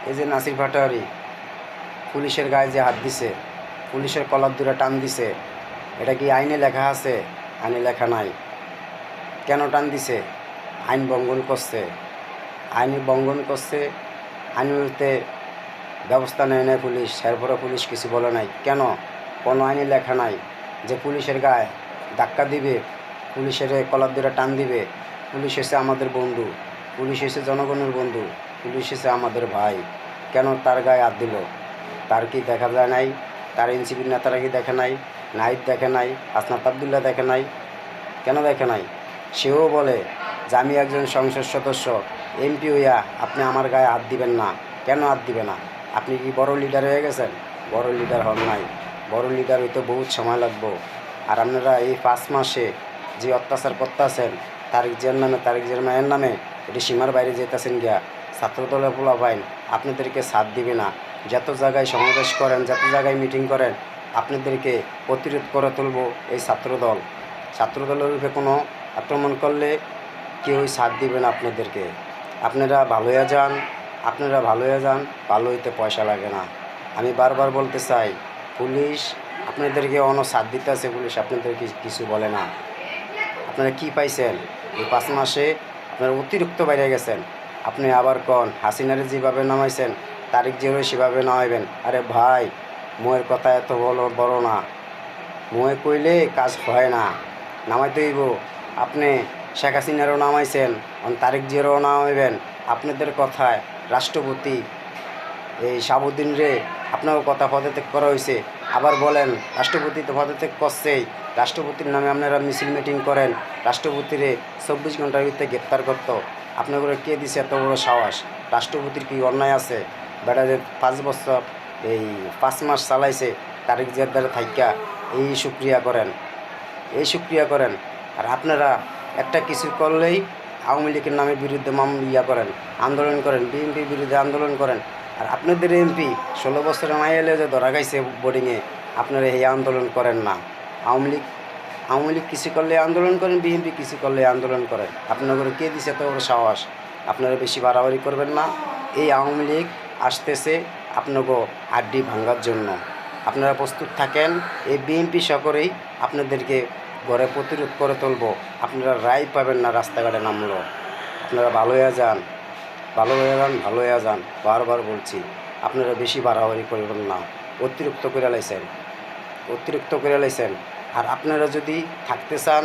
এই যে নাসির পাটোয়ারি পুলিশের গায়ে যে হাত দিছে, পুলিশের কলার দূরে টান দিছে, এটা কি আইনে লেখা আছে? আইনে লেখা নাই। কেন টান দিছে? আইন লঙ্ঘন করছে, আইন লঙ্ঘন করছে, আইনতে ব্যবস্থা নেয় নাই পুলিশ, এরপরে পুলিশ কিছু বলে নাই। কেন? কোনো আইনে লেখা নাই যে পুলিশের গায়ে ধাক্কা দিবে, পুলিশের কলার ধরে টান দিবে। পুলিশ এসে আমাদের বন্ধু, পুলিশ এসে জনগণের বন্ধু, পুলিশ এসে আমাদের ভাই। কেন তার গায়ে হাত দিল? তার কি দেখা যায় নাই? তার এনসিপির নেতারা কি দেখে নাই? নাহিদ দেখে নাই? আসনাত আবদুল্লাহ দেখে নাই? কেন দেখে নাই? সেও বলে যে আমি একজন সংসদ সদস্য, এমপি হইয়া আপনি আমার গায়ে হাত দিবেন না। কেন হাত দিবে না? আপনি কি বড় লিডার হয়ে গেছেন? বড় লিডার হন নাই। বড় লিডার হইতে বহুত সময় লাগবো। আর আপনারা এই 5 মাসে যে অত্যাচার করতেছেন, তারিক জিয়ার নামে, তারিক জিয়ার মায়ের নামে, এটি সীমার বাইরে যেতেছেন গিয়া। ছাত্রদলের পোলাপাইন আপনাদেরকে সাথ দিবে না। যত জায়গায় সমাবেশ করেন, যত জায়গায় মিটিং করেন, আপনাদেরকে প্রতিরোধ করে তুলব এই ছাত্রদল। ছাত্রদলের রূপে কোনো আক্রমণ করলে কেউই সাথ দিবেন আপনাদেরকে। আপনারা ভালো হয়ে যান, আপনারা ভালো হয়ে যান, ভালো হইতে পয়সা লাগে না। আমি বারবার বলতে চাই, পুলিশ আপনাদেরকে সাথ দিতে আছে, পুলিশ আপনাদেরকে কিছু বলে না। আপনারা কি পাইছেন? এই 5 মাসে আপনারা অতিরিক্ত বাইরে গেছেন। আপনি আবার কন হাসিনারে যেভাবে নামাইছেন, তারিক জিয়ারও সেভাবে নামাইবেন। আরে ভাই, মোয়ের কথা এত বড় না। মুয়ে কইলে কাজ হয় না, নামাইতে হইব। আপনি শেখ হাসিনারও নামাইছেন, তারেক জিয়ারও নামাইবেন। আপনাদের কথায় রাষ্ট্রপতি এই শাহাবুদ্দিন রে আপনারও কথা পদত্যাগ করা হয়েছে। আবার বলেন রাষ্ট্রপতি তো পদত্যাগ করছেই, রাষ্ট্রপতির নামে আপনারা মিছিল মিটিং করেন, রাষ্ট্রপতিরে 24 ঘন্টার ভিতরে গ্রেপ্তার করতো। আপনাদের কে দিছে এত বড় সাহস? রাষ্ট্রপতির কি অন্যায় আছে? বেটা যে 5 বছর এই 5 মাস চালাইছে তারেক জিয়ার দ্বারা থাইকা, এই সুক্রিয়া করেন, এই সুক্রিয়া করেন। আর আপনারা একটা কিছু করলেই আওয়ামী লীগের নামের বিরুদ্ধে করেন, আন্দোলন করেন, বিএনপির বিরুদ্ধে আন্দোলন করেন। আর আপনাদের এমপি 16 বছরের মাইয়ালে যে ধরা খাইছে বোর্ডিংয়ে, আপনারা এই আন্দোলন করেন না। আওয়ামী লীগ কিছু করলে আন্দোলন করেন, বিএনপি কিছু করলে আন্দোলন করেন। আপনাদের কে দিছে এত বড় সাহস? আপনারা বেশি বাড়াবাড়ি করবেন না। এই আওয়ামী লীগ আসতেছে আপনাকে আড্ডি ভাঙার জন্য। আপনারা প্রস্তুত থাকেন। এই বিএনপি সকলেই আপনাদেরকে ঘরে প্রতিরোধ করে তুলব। আপনারা রায় পাবেন না রাস্তাঘাটে নামলো। আপনারা ভালো হয়ে যান, ভালো হয়ে যান, ভালো হয়ে যান। বারবার বলছি, আপনারা বেশি বাড়াবাড়ি করবেন না। অতিরিক্ত করে লাইছেন, অতিরিক্ত করে লাইছেন। আর আপনারা যদি থাকতে চান